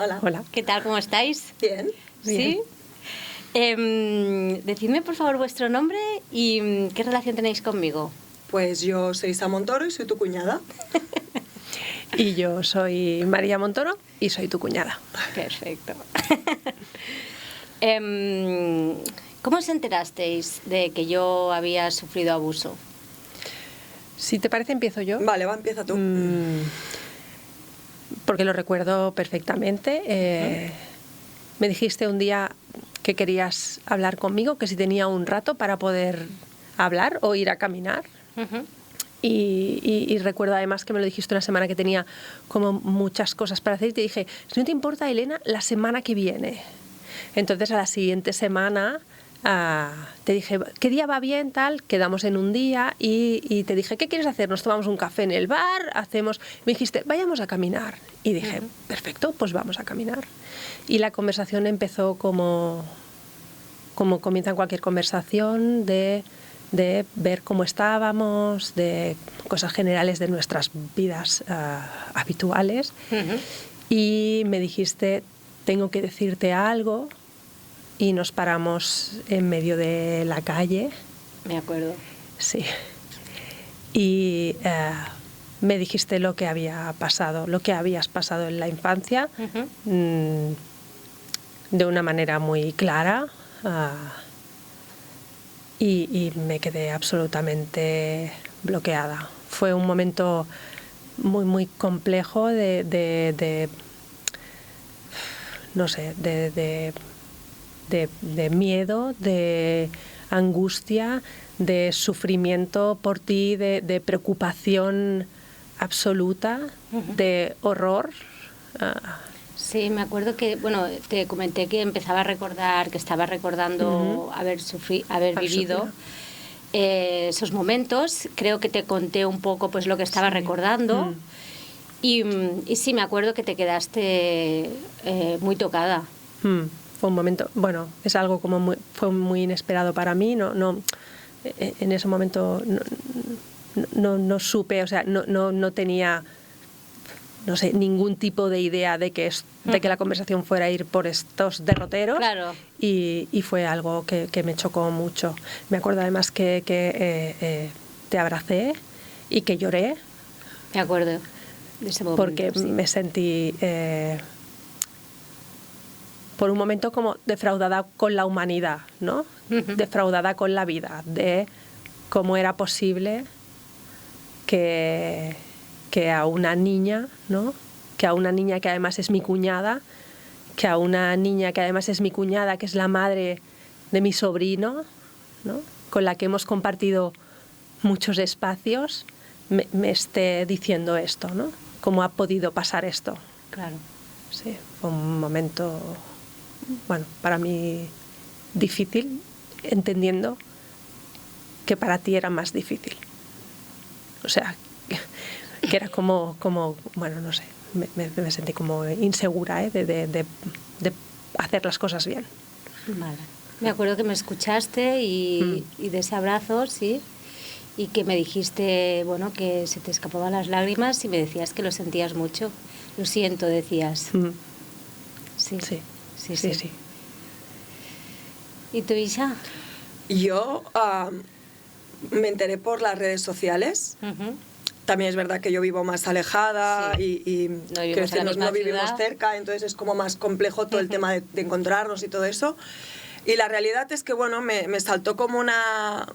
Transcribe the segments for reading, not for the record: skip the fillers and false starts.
Hola. Hola. ¿Qué tal? ¿Cómo estáis? Bien. ¿Sí? Decidme, por favor, vuestro nombre y qué relación tenéis conmigo. Pues yo soy Isa Montoro y soy tu cuñada. Y yo soy María Montoro y soy tu cuñada. Perfecto. ¿Cómo os enterasteis de que yo había sufrido abuso? Si te parece, empiezo yo. Vale, empieza tú. Porque lo recuerdo perfectamente. Me dijiste un día que querías hablar conmigo, que si tenía un rato para poder hablar o ir a caminar. Uh-huh. Y recuerdo además que me lo dijiste una semana que tenía como muchas cosas para hacer y te dije, si no te importa, Elena, la semana que viene. Entonces a la siguiente semana te dije, ¿qué día va bien? Tal, quedamos en un día y te dije, ¿qué quieres hacer? Nos tomamos un café en el bar, me dijiste, vayamos a caminar. Y dije, perfecto, pues vamos a caminar. Y la conversación empezó como comienza en cualquier conversación, de ver cómo estábamos, de cosas generales de nuestras vidas habituales. Uh-huh. Y me dijiste, tengo que decirte algo, y nos paramos en medio de la calle. Me acuerdo. Sí. Y me dijiste lo que había pasado, lo que habías pasado en la infancia, Uh-huh. de una manera muy clara. Y me quedé absolutamente bloqueada. Fue un momento muy, muy complejo no sé, de miedo, de angustia, de sufrimiento por ti, de preocupación absoluta, de horror. Sí, me acuerdo que, bueno, te comenté que empezaba a recordar, que estaba recordando haber vivido esos momentos. Creo que te conté un poco pues lo que estaba recordando. Y sí, me acuerdo que te quedaste muy tocada. Fue un momento, bueno, es algo como fue muy inesperado para mí. No, en ese momento no supe, o sea, no tenía, no sé, ningún tipo de idea de que la conversación fuera a ir por estos derroteros. Claro. Y fue algo que me chocó mucho. Me acuerdo además que te abracé y que lloré. Me acuerdo de ese momento. Porque sí. me sentí por un momento como defraudada con la humanidad, ¿no? Uh-huh. Defraudada con la vida, de cómo era posible que a una niña, ¿no? Que a una niña que además es mi cuñada, que a una niña que además es mi cuñada, que es la madre de mi sobrino, ¿no? Con la que hemos compartido muchos espacios, me esté diciendo esto, ¿no? ¿Cómo ha podido pasar esto? Claro. Sí, fue un momento, bueno, para mí difícil, entendiendo que para ti era más difícil. O sea, que era como bueno, no sé, me sentí como insegura de hacer las cosas bien. Vale. Me acuerdo que me escuchaste y de ese abrazo, sí, y que me dijiste, bueno, que se te escapaban las lágrimas y me decías que lo sentías mucho. Lo siento, decías. Sí. Sí. ¿Y tú, Isa? Yo me enteré por las redes sociales. Uh-huh. También es verdad que yo vivo más alejada y no vivimos cerca, entonces es como más complejo todo el tema de encontrarnos y todo eso. Y la realidad es que, bueno, me saltó como una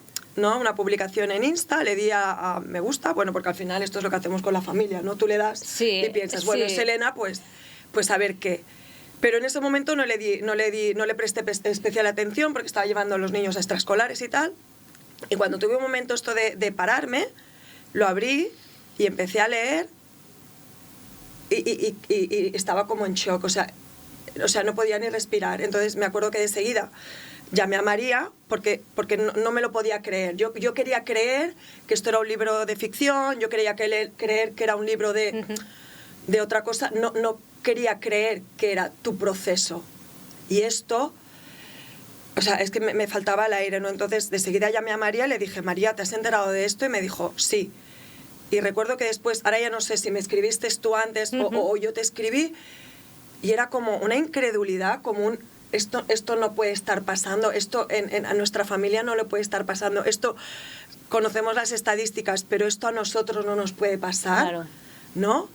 publicación en Insta, le di a me gusta, bueno, porque al final esto es lo que hacemos con la familia, ¿no? Tú le das y piensas, bueno, es Elena, pues a ver qué. Pero en ese momento no le presté especial atención porque estaba llevando a los niños a extraescolares y tal. Y cuando tuve un momento esto de pararme, lo abrí y empecé a leer y estaba como en shock, o sea, no podía ni respirar. Entonces me acuerdo que de seguida llamé a María porque no me lo podía creer. Yo quería creer que esto era un libro de ficción, yo quería creer que era un libro de otra cosa, no quería creer que era tu proceso. Y esto, o sea, es que me faltaba el aire, ¿no? Entonces de seguida llamé a María y le dije, María, ¿te has enterado de esto? Y me dijo, sí. Y recuerdo que después, ahora ya no sé si me escribiste tú antes o yo te escribí, y era como una incredulidad, como un... Esto no puede estar pasando, esto a nuestra familia no le puede estar pasando, esto conocemos las estadísticas, pero esto a nosotros no nos puede pasar, claro. ¿no?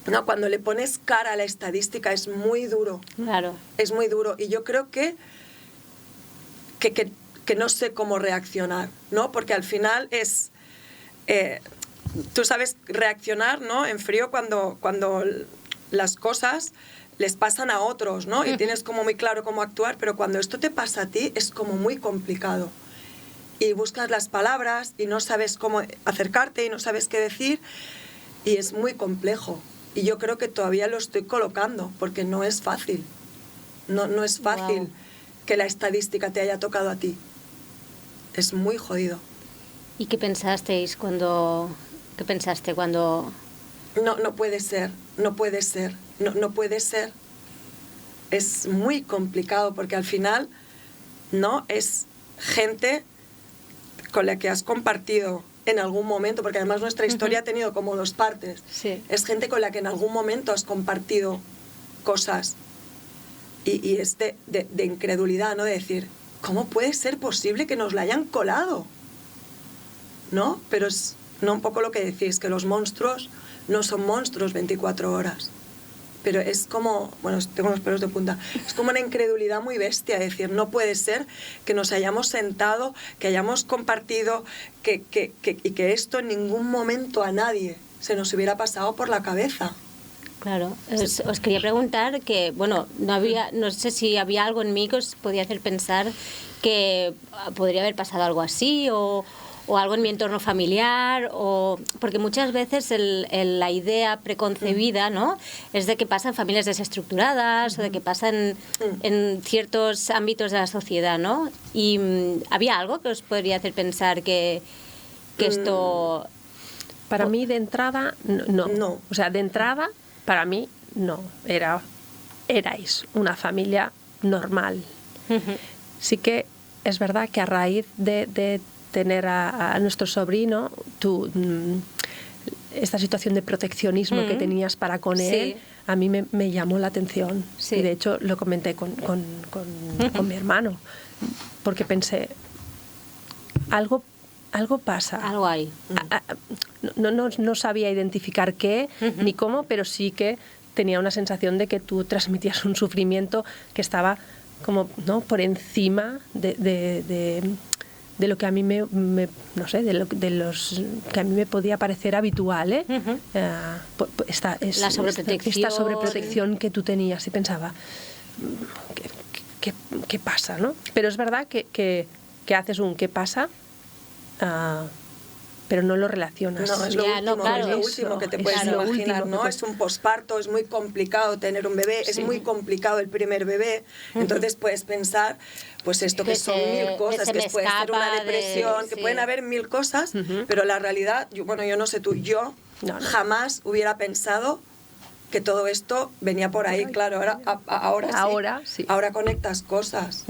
No, cuando le pones cara a la estadística es muy duro, claro. Es muy duro, y yo creo que no sé cómo reaccionar, ¿no? Porque al final es... tú sabes reaccionar, ¿no? En frío cuando las cosas les pasan a otros, ¿no? Y tienes como muy claro cómo actuar, pero cuando esto te pasa a ti es como muy complicado. Y buscas las palabras y no sabes cómo acercarte y no sabes qué decir, y es muy complejo. Y yo creo que todavía lo estoy colocando, porque no es fácil. No es fácil que la estadística te haya tocado a ti. Es muy jodido. ¿Y qué pensasteis cuando...? ¿Qué pensaste cuando...? No puede ser, no puede ser, no puede ser. Es muy complicado porque al final, ¿no? Es gente con la que has compartido en algún momento, porque además nuestra historia ha tenido como dos partes. Sí. Es gente con la que en algún momento has compartido cosas y es de incredulidad, ¿no? De decir, ¿cómo puede ser posible que nos la hayan colado? ¿No? Pero es... No un poco lo que decís, que los monstruos no son monstruos 24 horas. Pero es como, bueno, tengo los pelos de punta, es como una incredulidad muy bestia, decir, no puede ser que nos hayamos sentado, que hayamos compartido, y que esto en ningún momento a nadie se nos hubiera pasado por la cabeza. Claro, os quería preguntar que, bueno, no sé si había algo en mí que os podía hacer pensar que podría haber pasado algo así o algo en mi entorno familiar, porque muchas veces la idea preconcebida, ¿no?, es de que pasa en familias desestructuradas o de que pasa en ciertos ámbitos de la sociedad, ¿no? Y ¿había algo que os podría hacer pensar que esto...? Para mí, de entrada, no. O sea, de entrada, para mí, no. Erais una familia normal. Sí que es verdad que a raíz de tener a nuestro sobrino, esta situación de proteccionismo que tenías para con él, a mí me llamó la atención. Sí. Y de hecho lo comenté con mi hermano, porque pensé, algo pasa. Algo hay. No sabía identificar qué ni cómo, pero sí que tenía una sensación de que tú transmitías un sufrimiento que estaba como, ¿no?, por encima de lo que a mí no sé, de los que a mí me podía parecer habitual, ¿eh? Esta sobreprotección que tú tenías, y pensaba, ¿qué pasa, no? Pero es verdad que haces ¿qué pasa? Pero no lo relacionas. No, es lo último que te puedes imaginar, ¿no? Es un posparto, es muy complicado tener un bebé, es muy complicado el primer bebé, entonces puedes pensar, pues esto que son mil cosas, que puede ser una depresión, que pueden haber mil cosas, pero la realidad, yo no sé tú, yo jamás hubiera pensado que todo esto venía por ahí, claro, ahora sí. Ahora conectas cosas.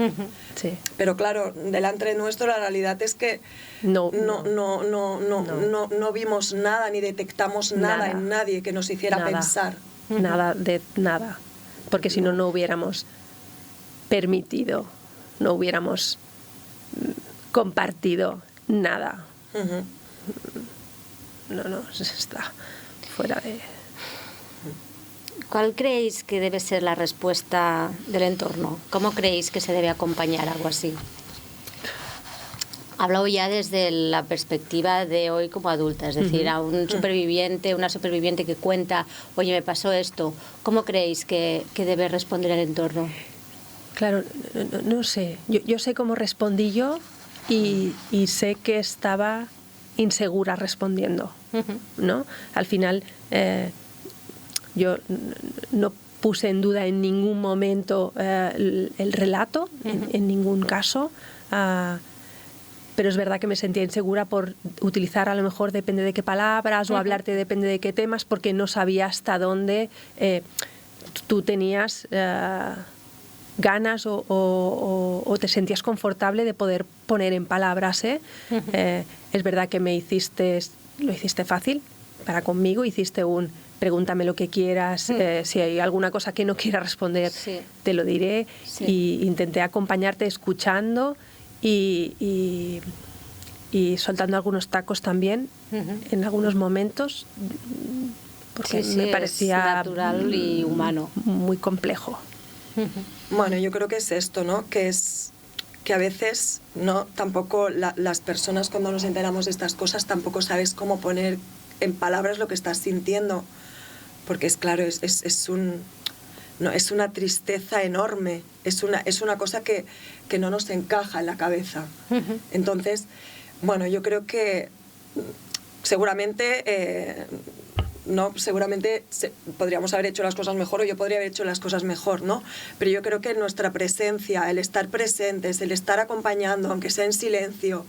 Sí. Pero claro, delante de nuestro la realidad es que no vimos nada ni detectamos nada en nadie que nos hiciera pensar. Nada. Porque si no hubiéramos permitido, no hubiéramos compartido nada. No, está fuera de... ¿Cuál creéis que debe ser la respuesta del entorno? ¿Cómo creéis que se debe acompañar algo así? Hablo ya desde la perspectiva de hoy como adulta, es decir, a un superviviente, una superviviente que cuenta, oye, me pasó esto, ¿cómo creéis que debe responder el entorno? Claro, no sé. Yo sé cómo respondí yo y sé que estaba insegura respondiendo, ¿no? Al final... yo no puse en duda en ningún momento el relato, en ningún caso, pero es verdad que me sentía insegura por utilizar, a lo mejor depende de qué palabras, o hablarte depende de qué temas, porque no sabía hasta dónde tú tenías ganas o te sentías confortable de poder poner en palabras. Es verdad que lo hiciste fácil para conmigo, hiciste pregúntame lo que quieras, si hay alguna cosa que no quiera responder, te lo diré. Y intenté acompañarte escuchando y soltando algunos tacos también en algunos momentos, porque me parecía natural y humano, muy complejo. Bueno, yo creo que es esto, ¿no? Que a veces no tampoco las personas, cuando nos enteramos de estas cosas, tampoco sabes cómo poner en palabras lo que estás sintiendo, porque es claro, es una tristeza enorme, es una cosa que no nos encaja en la cabeza. Entonces, bueno, yo creo que seguramente podríamos haber hecho las cosas mejor, o yo podría haber hecho las cosas mejor, ¿no? Pero yo creo que nuestra presencia, el estar presentes, el estar acompañando, aunque sea en silencio,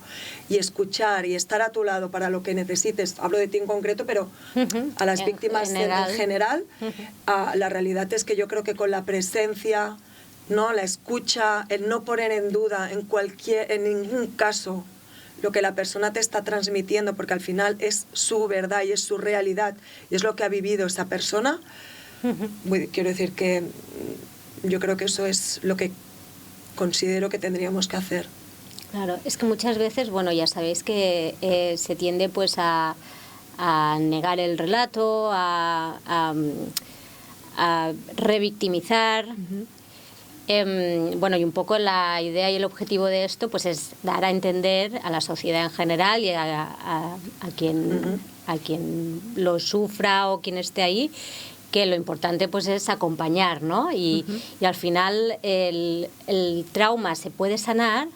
y escuchar y estar a tu lado para lo que necesites, hablo de ti en concreto, pero a las víctimas en general, la realidad es que yo creo que con la presencia, ¿no?, la escucha, el no poner en duda en ningún caso lo que la persona te está transmitiendo, porque al final es su verdad y es su realidad y es lo que ha vivido esa persona. Quiero decir que yo creo que eso es lo que considero que tendríamos que hacer. Claro, es que muchas veces, bueno, ya sabéis que se tiende pues a negar el relato, a revictimizar. Bueno, y un poco la idea y el objetivo de esto pues es dar a entender a la sociedad en general y a quien lo sufra o quien esté ahí, que lo importante pues es acompañar, ¿no? Y al final el trauma se puede sanar,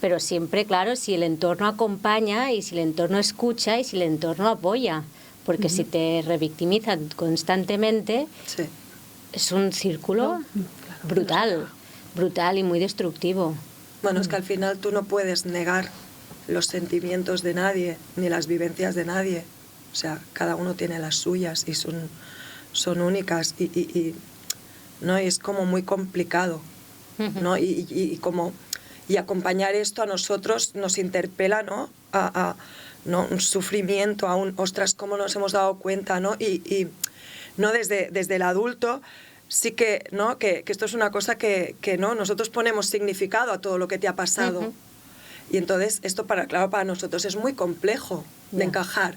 pero siempre, claro, si el entorno acompaña y si el entorno escucha y si el entorno apoya, porque si te revictimizan constantemente, es un círculo brutal y muy destructivo. Bueno, es que al final tú no puedes negar los sentimientos de nadie, ni las vivencias de nadie. O sea, cada uno tiene las suyas y son únicas y ¿no? Y es como muy complicado, ¿no? Y acompañar esto a nosotros nos interpela, ¿no? ¿no? Un sufrimiento, a un ostras, cómo nos hemos dado cuenta, ¿no? Y no desde el adulto. Sí que, ¿no?, que esto es una cosa que no, nosotros ponemos significado a todo lo que te ha pasado. Y entonces esto, para nosotros es muy complejo de encajar.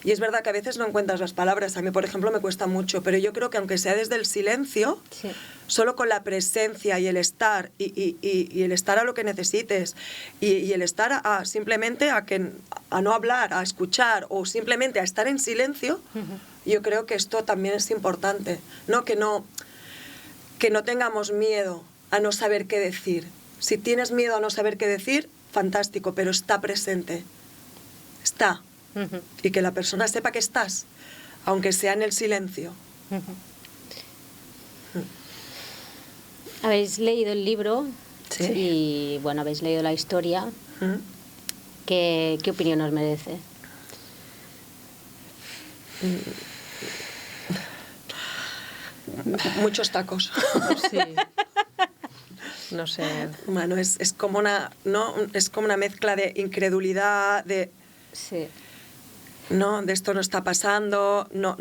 Y es verdad que a veces no encuentras las palabras. A mí, por ejemplo, me cuesta mucho, pero yo creo que aunque sea desde el silencio, solo con la presencia y el estar, y el estar a lo que necesites, y el estar simplemente a no hablar, a escuchar, o simplemente a estar en silencio, yo creo que esto también es importante, ¿no? Que no tengamos miedo a no saber qué decir. Si tienes miedo a no saber qué decir, fantástico, pero está presente. Está. Y que la persona sepa que estás, aunque sea en el silencio. Habéis leído el libro y, bueno, habéis leído la historia. ¿Qué opinión os merece? Muchos tacos. Sí. No sé. Bueno, es como una mezcla de incredulidad, de no, de esto no está pasando, no,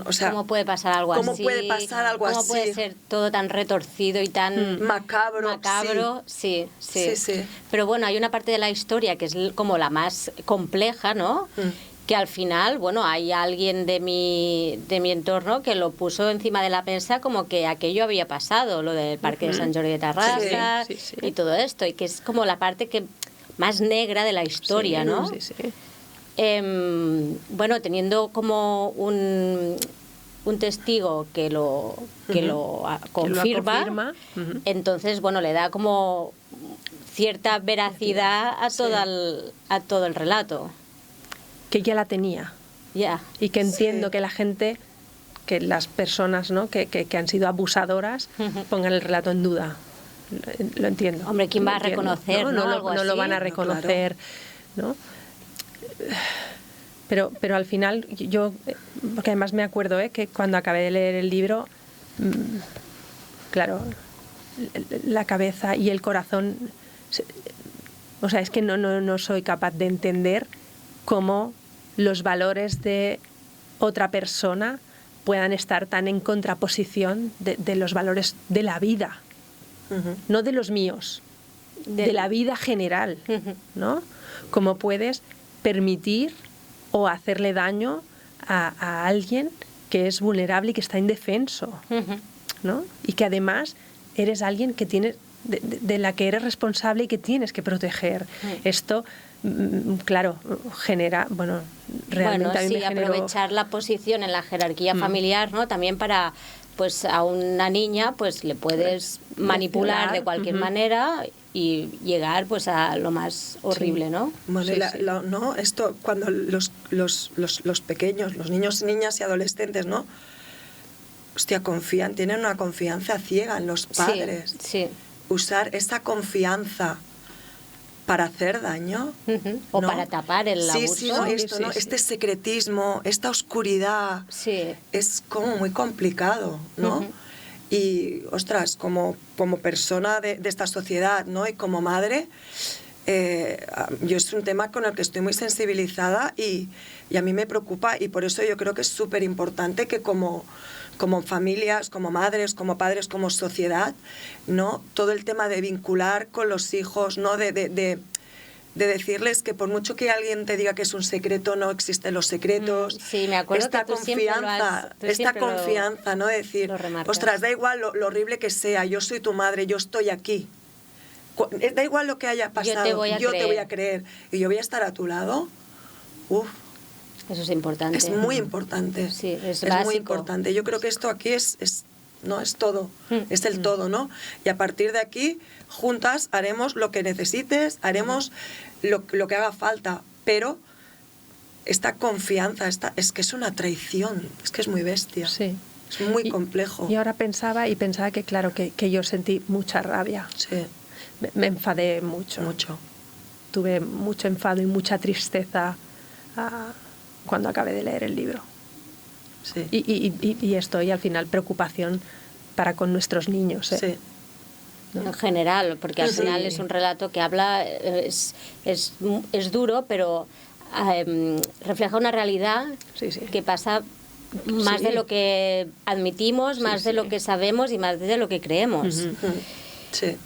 o sea, ¿cómo puede pasar algo así? ¿Cómo puede pasar algo así? ¿Cómo puede ser todo tan retorcido y tan macabro? Sí. Pero bueno, hay una parte de la historia que es como la más compleja, ¿no? Que al final, bueno, hay alguien de mi entorno que lo puso encima de la mesa como que aquello había pasado, lo del Parque de Sant Jordi de Terrassa y todo esto, y que es como la parte más negra de la historia, ¿no? Sí. Bueno, teniendo como un testigo que lo confirma, entonces, bueno, le da como cierta veracidad a todo el relato. Que ya la tenía. Y que entiendo que la gente, que las personas, ¿no?, que han sido abusadoras, pongan el relato en duda. Lo entiendo. Hombre, ¿quién va a reconocer? No lo van a reconocer, ¿no? Pero al final, yo, porque además me acuerdo que cuando acabé de leer el libro, claro, la cabeza y el corazón, o sea, es que no soy capaz de entender cómo los valores de otra persona puedan estar tan en contraposición de los valores de la vida, no de los míos, de la vida general, ¿no? Cómo puedes permitir o hacerle daño a alguien que es vulnerable y que está indefenso, ¿no? Y que además eres alguien que tiene, de la que eres responsable y que tienes que proteger. Esto, claro, genera, bueno, realmente a mí me generó... aprovechar la posición en la jerarquía familiar, ¿no? También para, pues a una niña, pues le puedes manipular de cualquier manera y llegar, pues, a lo más horrible, ¿no? Bueno, ¿no? Esto cuando los pequeños, los niños, niñas y adolescentes, ¿no? Hostia, confían, tienen una confianza ciega en los padres. Sí. Usar esa confianza para hacer daño. O ¿no? para tapar el abuso. Sí, ¿no? Esto, ¿no? Este secretismo, esta oscuridad, es como muy complicado, ¿no? Y, ostras, como persona de esta sociedad, ¿no? Y como madre, yo es un tema con el que estoy muy sensibilizada y a mí me preocupa, y por eso yo creo que es súper importante que como familias, como madres, como padres, como sociedad, ¿no? Todo el tema de vincular con los hijos, ¿no? De decirles que por mucho que alguien te diga que es un secreto, no existen los secretos. Sí, me acuerdo esta que tú confianza, esta confianza, ¿no? Decir, ostras, da igual lo horrible que sea, yo soy tu madre, yo estoy aquí. Da igual lo que haya pasado, yo te voy a creer y yo voy a estar a tu lado. Uf. Eso es importante. Es muy importante. Sí, es muy importante. Yo creo que esto aquí es todo, es el todo, ¿no? Y a partir de aquí, juntas haremos lo que necesites, haremos lo que haga falta, pero esta confianza, es que es una traición, es que es muy bestia. Sí. Es muy complejo. Y ahora pensaba que claro, que yo sentí mucha rabia. Sí. Me enfadé mucho. Tuve mucho enfado y mucha tristeza cuando acabé de leer el libro. Sí. Y estoy al final preocupación para con nuestros niños. Sí. ¿No? En general, porque al final es un relato que habla, es duro, pero refleja una realidad que pasa más de lo que admitimos, más de lo que sabemos y más de lo que creemos. Sí.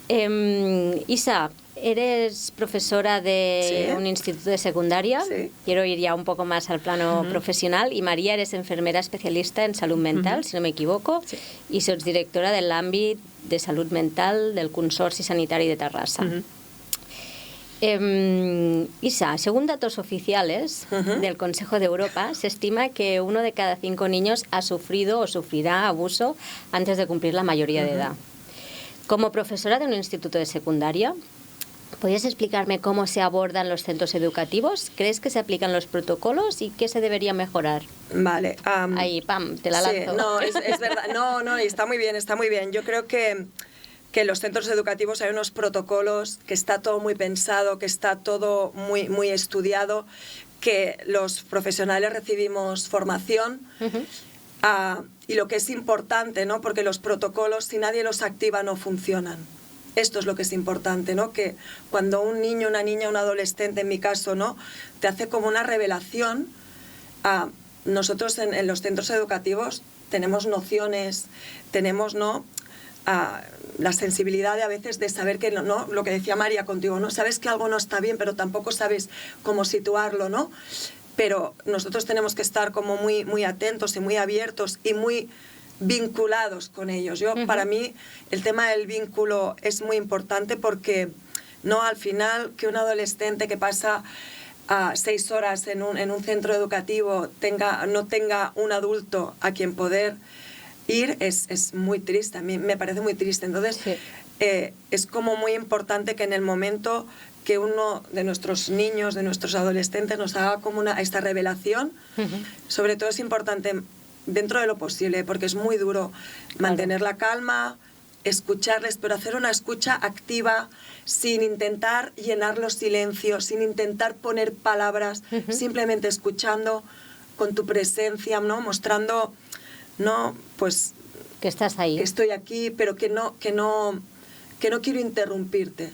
Isa, eres profesora de un instituto de secundaria. Sí. Quiero ir ya un poco más al plano profesional. Y María, eres enfermera especialista en salud mental, si no me equivoco, i sots directora de l'àmbit de salut mental del Consorci Sanitari de Terrassa. Isa, según datos oficiales del Consejo de Europa, se estima que 1 de cada 5 niños ha sufrido o sufrirá abuso antes de cumplir la mayoría de edad. Como profesora de un instituto de secundaria, ¿podrías explicarme cómo se abordan los centros educativos? ¿Crees que se aplican los protocolos y qué se debería mejorar? Vale. Ahí, pam, te la lanzo. Sí, no, es verdad. No, está muy bien, está muy bien. Yo creo que en los centros educativos hay unos protocolos, que está todo muy pensado, que está todo muy, muy estudiado, que los profesionales recibimos formación. Y lo que es importante, ¿no? Porque los protocolos, si nadie los activa, no funcionan. Esto es lo que es importante, ¿no? Que cuando un niño, una niña, un adolescente, en mi caso, ¿no? Te hace como una revelación. Nosotros en los centros educativos tenemos nociones, tenemos, ¿no? La sensibilidad de a veces de saber que no, lo que decía María contigo, ¿no? Sabes que algo no está bien, pero tampoco sabes cómo situarlo, ¿no? Pero nosotros tenemos que estar como muy, muy atentos y muy abiertos y muy vinculados con ellos. Para mí el tema del vínculo es muy importante porque no, al final que un adolescente que pasa 6 horas en un centro educativo no tenga un adulto a quien poder ir es muy triste. A mí me parece muy triste. Entonces es como muy importante que en el momento que uno de nuestros niños, de nuestros adolescentes nos haga como esta revelación, sobre todo es importante dentro de lo posible, porque es muy duro mantener la calma, escucharles, pero hacer una escucha activa, sin intentar llenar los silencios, sin intentar poner palabras, simplemente escuchando con tu presencia, ¿no? Mostrando, ¿no? Pues que estás ahí, que estoy aquí, pero que no quiero interrumpirte,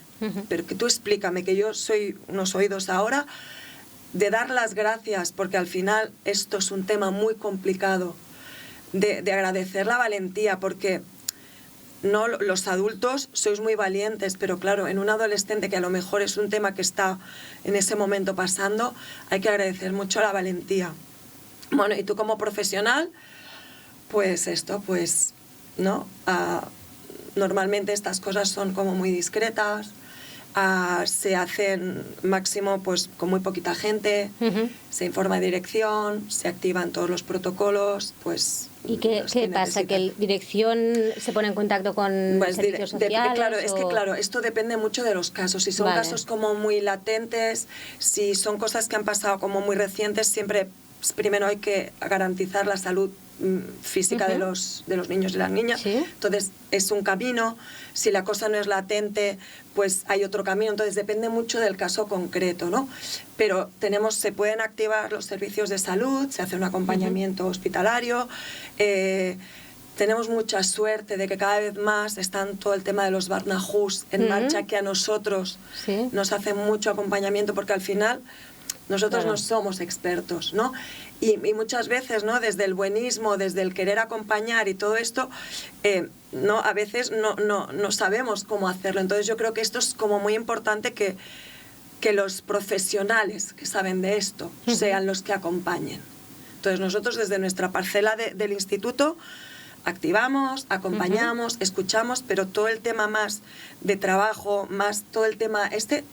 pero que tú explícame, que yo soy unos oídos ahora, de dar las gracias, porque al final esto es un tema muy complicado, de agradecer la valentía, porque no, los adultos sois muy valientes, pero claro, en un adolescente que a lo mejor es un tema que está en ese momento pasando, hay que agradecer mucho la valentía. Bueno, y tú como profesional, pues esto, pues, ¿no? Normalmente estas cosas son como muy discretas, se hacen máximo pues con muy poquita gente, se informa de dirección, se activan todos los protocolos, pues... ¿Y qué pasa? ¿Que la dirección se pone en contacto con pues servicios sociales? Claro, es que claro, esto depende mucho de los casos. Si son casos como muy latentes, si son cosas que han pasado como muy recientes, siempre primero hay que garantizar la salud física de los niños y las niñas. ¿Sí? Entonces es un camino. Si la cosa no es latente, pues hay otro camino. Entonces depende mucho del caso concreto, ¿no? Pero se pueden activar los servicios de salud, se hace un acompañamiento hospitalario. Tenemos mucha suerte de que cada vez más están todo el tema de los Barnahus en marcha, que a nosotros nos hacen mucho acompañamiento, porque al final nosotros no somos expertos, ¿no? Y muchas veces, ¿no? Desde el buenismo, desde el querer acompañar y todo esto, no, a veces no sabemos cómo hacerlo. Entonces yo creo que esto es como muy importante que los profesionales que saben de esto sean los que acompañen. Entonces nosotros desde nuestra parcela del instituto activamos, acompañamos, escuchamos, pero todo el tema más de trabajo, más todo el tema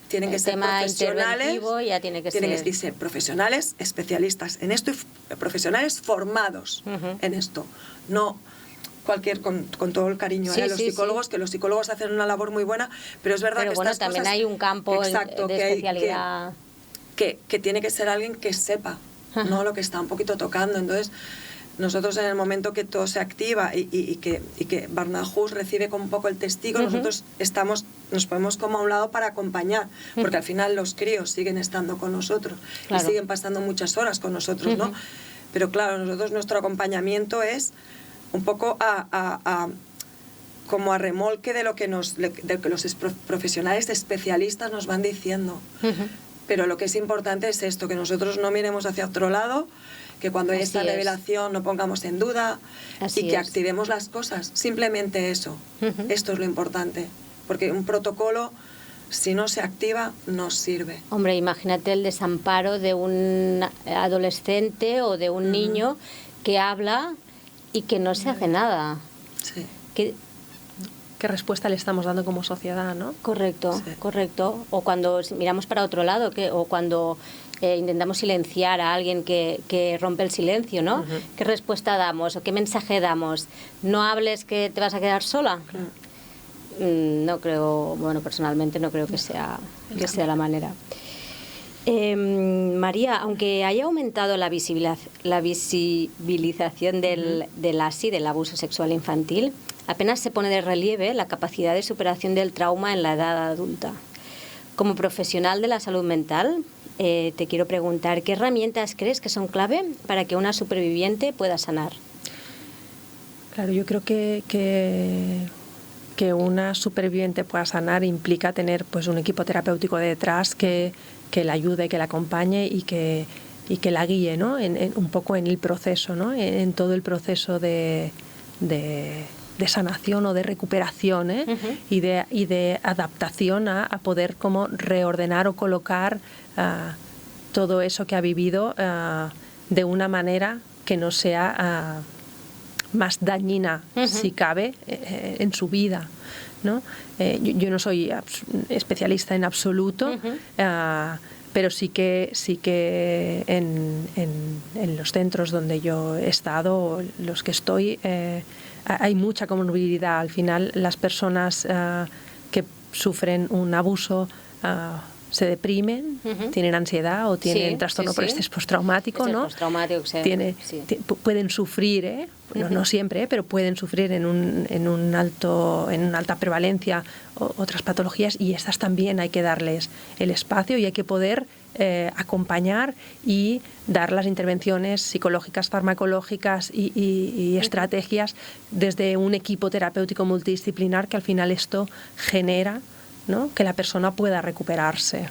tienen que ser profesionales, ya tiene que ser profesionales especialistas en esto y profesionales formados en esto, no cualquier, con todo el cariño a los psicólogos, que los psicólogos hacen una labor muy buena, pero es verdad que estas también cosas, hay un campo de especialidad que tiene que ser alguien que sepa, ¿no? Lo que está un poquito tocando. Entonces nosotros en el momento que todo se activa y que Barnahus recibe como un poco el testigo, nosotros nos ponemos como a un lado para acompañar, porque al final los críos siguen estando con nosotros y siguen pasando muchas horas con nosotros, ¿no? Pero claro, nosotros nuestro acompañamiento es un poco como a remolque de lo que los profesionales especialistas nos van diciendo. Pero lo que es importante es esto, que nosotros no miremos hacia otro lado, que cuando hay esta revelación no pongamos en duda y que activemos las cosas. Simplemente eso. Esto es lo importante. Porque un protocolo, si no se activa, no sirve. Hombre, imagínate el desamparo de un adolescente o de un niño que habla y que no se hace nada. Sí. ¿Qué respuesta le estamos dando como sociedad, no? Correcto, correcto. O cuando miramos para otro lado, o cuando intentamos silenciar a alguien que rompe el silencio, ¿no? ¿Qué respuesta damos o qué mensaje damos? ¿No hables que te vas a quedar sola? No creo, bueno, personalmente no creo que sea la manera. María, aunque haya aumentado la visibilización del ASI, del abuso sexual infantil, apenas se pone de relieve la capacidad de superación del trauma en la edad adulta. Como profesional de la salud mental, te quiero preguntar, ¿qué herramientas crees que son clave para que una superviviente pueda sanar? Claro, yo creo que una superviviente pueda sanar implica tener pues un equipo terapéutico detrás que la ayude, que la acompañe y que la guíe, ¿no? Un poco en el proceso, ¿no? En todo el proceso de sanación o de recuperación, y de adaptación a poder como reordenar o colocar todo eso que ha vivido de una manera que no sea más dañina, si cabe, en su vida, ¿no? Yo no soy especialista en absoluto, pero sí que en los centros donde yo he estado, los que estoy, hay mucha comorbilidad. Al final, las personas que sufren un abuso se deprimen, tienen ansiedad o tienen trastorno por estrés postraumático, ¿no? Pueden sufrir, no siempre, pero pueden sufrir en una alta prevalencia otras patologías, y estas también hay que darles el espacio y hay que poder acompañar y dar las intervenciones psicológicas, farmacológicas y estrategias desde un equipo terapéutico multidisciplinar, que al final esto genera, ¿no?, que la persona pueda recuperarse.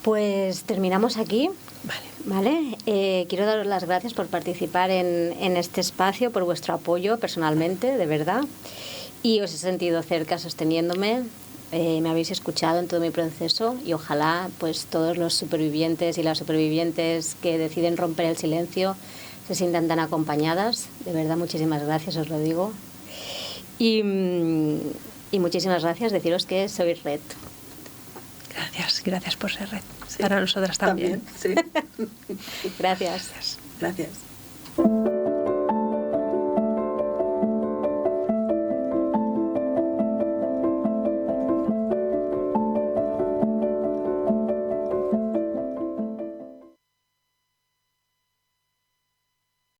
Pues terminamos aquí. Vale. Quiero daros las gracias por participar en este espacio, por vuestro apoyo personalmente, de verdad. Y os he sentido cerca sosteniéndome. Me habéis escuchado en todo mi proceso y ojalá pues todos los supervivientes y las supervivientes que deciden romper el silencio se sientan tan acompañadas. De verdad, muchísimas gracias, os lo digo. Y muchísimas gracias, deciros que sois red. Gracias por ser red. Sí. Para nosotras también. Sí. Gracias. Gracias.